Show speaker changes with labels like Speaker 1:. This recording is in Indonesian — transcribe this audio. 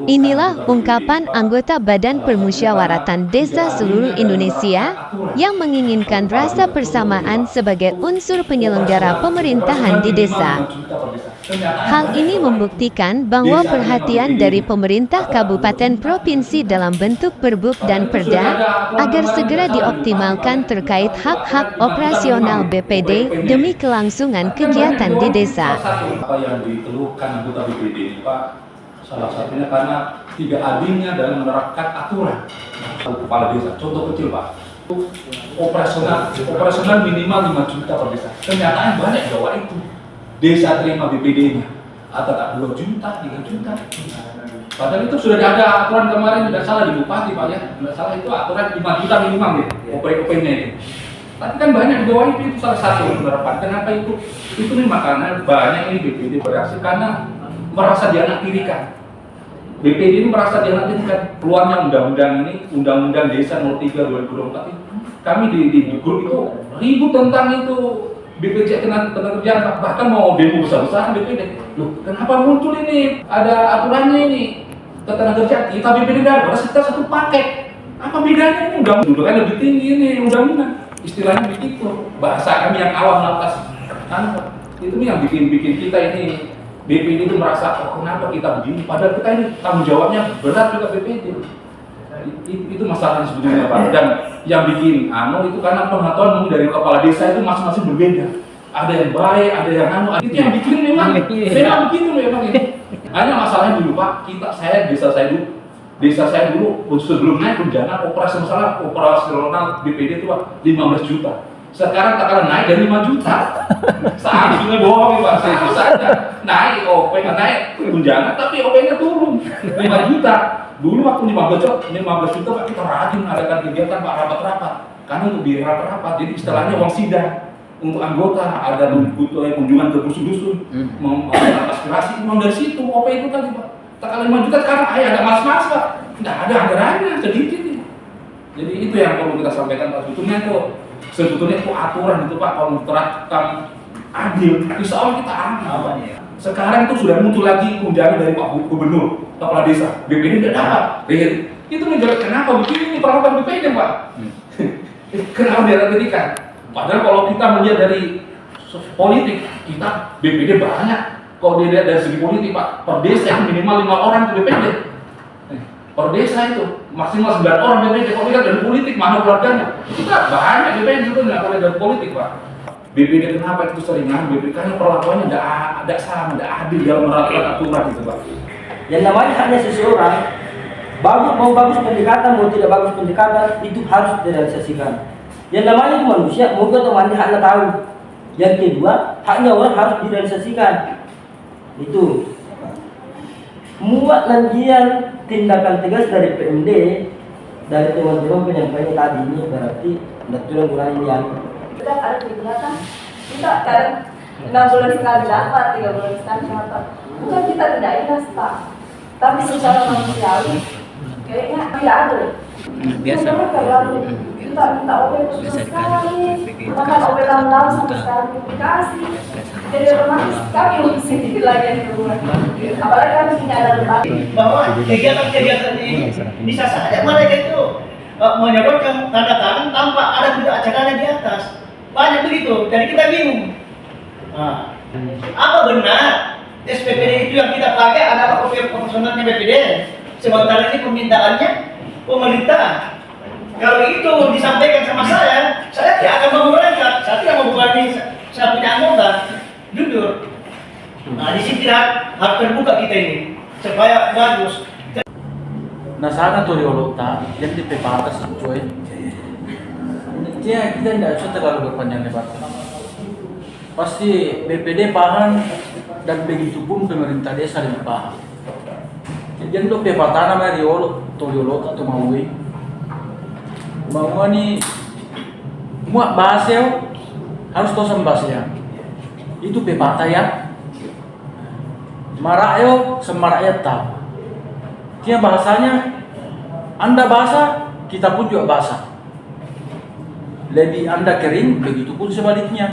Speaker 1: Inilah ungkapan anggota Badan Permusyawaratan Desa seluruh Indonesia yang menginginkan rasa persamaan sebagai unsur penyelenggara pemerintahan di desa. Hal ini membuktikan bahwa perhatian dari pemerintah kabupaten provinsi dalam bentuk perbuk dan perda agar segera dioptimalkan terkait hak-hak operasional BPD demi kelangsungan kegiatan di desa.
Speaker 2: Apa yang dikeluhkan anggota BPD, Pak? Salah satunya karena tidak adilnya dalam menerapkan aturan kepala desa. Contoh kecil, Pak, operasional minimal 5 juta per desa. Kenyataan banyak Jawa itu desa terima BPD-nya atau 2 juta, 3 juta. Padahal itu sudah ada aturan kemarin, tidak salah di Bupati, Pak, ya. Tidak salah itu aturan 5 juta minimal ya, OP-nya itu. Tapi kan banyak di bawah itu salah satu menerapkan. Kenapa itu? Itu memang karena banyak ini BPD beraksi karena merasa dianaktirikan. BPD ini merasa dianaktirikan. Keluarnya undang-undang ini, Undang-Undang Desa Nomor 3 2024 ini. Kami di grup itu ribut tentang itu BPJS Ketenagakerjaan, bahkan mau demo besar-besaran BPD. Loh, kenapa muncul ini? Ada aturannya ini. Ketenagakerjaan, kita BPD ada, kita satu paket. Apa bedanya ini? Undang-undang lebih tinggi ini, undang-undang. Istilahnya begitu. Bahasa kami yang awam lantas. Itu yang bikin kita ini BPD itu merasa, oh kenapa kita begini? Padahal kita ini tanggung jawabnya berat juga BPD. Itu masalahnya sebetulnya, Pak. Dan yang bikin itu karena pengetahuan dari kepala desa itu masing-masing berbeda. Ada yang baik, ada yang itu yang bikin memang begitu memang ini. Hanya masalahnya dulu, Pak, desa saya dulu sebelumnya tunjangan operasional BPD itu, Pak, 15 juta. Sekarang takaran naik dari 5 juta. Seharusnya bohong, Pak. Seharusnya naik naik tunjangan, tapi OP-nya turun 5 juta. Dulu waktu 15 juta, Pak, kita rajin adakan kegiatan, Pak, rapat-rapat. Karena untuk biaya rapat-rapat, jadi istilahnya uang sidang untuk anggota, ada kunjungan ke dusun-dusun, aspirasi, uang dari situ, OP itu tadi, Pak. Takaran 5 juta sekarang, ada mas-mas, Pak. Nggak ada anggarannya, sedikit nih. Jadi itu yang perlu kita sampaikan, Pak. Sebetulnya itu aturan itu, Pak, kalau diterapkan adil, insya Allah kita aman. Sekarang itu sudah muncul lagi tunjangan dari Pak Gubernur, kepala desa, BPD tidak dapat. Itu menjawab kenapa begini perlakuan BPD, Pak? Kenapa dianaktirikan? Padahal kalau kita melihat dari politik, kita BPD banyak. Kalau dilihat dari segi politik, Pak, per desa minimal 5 orang itu BPD. Per desa itu maksimal 9 orang BPD. Kalau lihat dari politik, mana keluarganya? Kita banyak BPD juga nggak boleh dari politik, Pak. BPD kenapa itu seringan? BPD karena perlakuannya tidak sama, tidak adil dalam menerapkan aturan itu, Pak.
Speaker 3: Yang namanya hanya seseorang, mau bagus pendekatan, mau tidak bagus pendekatan, itu harus direalisasikan. Yang namanya manusia, mau atau mandi haknya tahu. Yang kedua, haknya orang harus direalisasikan. Itu. Muat lanjian tindakan tegas dari PMD, dari teman-teman penyampaian tadi ini berarti betul ngurangi yang
Speaker 4: kita ada kegiatan, kita kadang 6 bulan sekali dapat, 3 bulan sekali dapat. Bukan kita tidak ikhlas, Pak, tapi secara manusiawi kayaknya tidak ada.
Speaker 5: Biasa.
Speaker 4: Kita minta OP khusus sekali, bahkan OP lama-lama sampai sekarang publikasi. Jadi otomatis kami mesti lagi di rumah. Apalagi kami tidak ada lembaga.
Speaker 6: Bahwa kegiatan-kegiatan ini bisa saja mereka itu menyebutkan tanda tangan tanpa ada tidak acaranya di atas. Banyak begitu, jadi kita bingung. Apa benar SPPD itu yang kita pakai adalah operasionalnya BPD? Sementara ini permintaannya pemerintah. Kalau itu disampaikan sama saya tidak akan memerintah. Saya tidak mau berani, saya punya anggota, jujur. Di sini harus terbuka kita ini supaya bagus.
Speaker 7: Nah sana tuh diolota yang di atas cuy. Intinya kita tidak usah terlalu berpanjang lebar. Pasti BPD paham dan begitu pun pemerintah desa lebih paham. Jadi untuk pepatah namanya diolota atau maui. Mau nih muak bahasa harus tahu bahasa itu pepatah ya. Marayo semarak tahu. Dia bahasanya Anda bahasa, kita pun juga bahasa. Lebih Anda kering, begitu pun sebaliknya.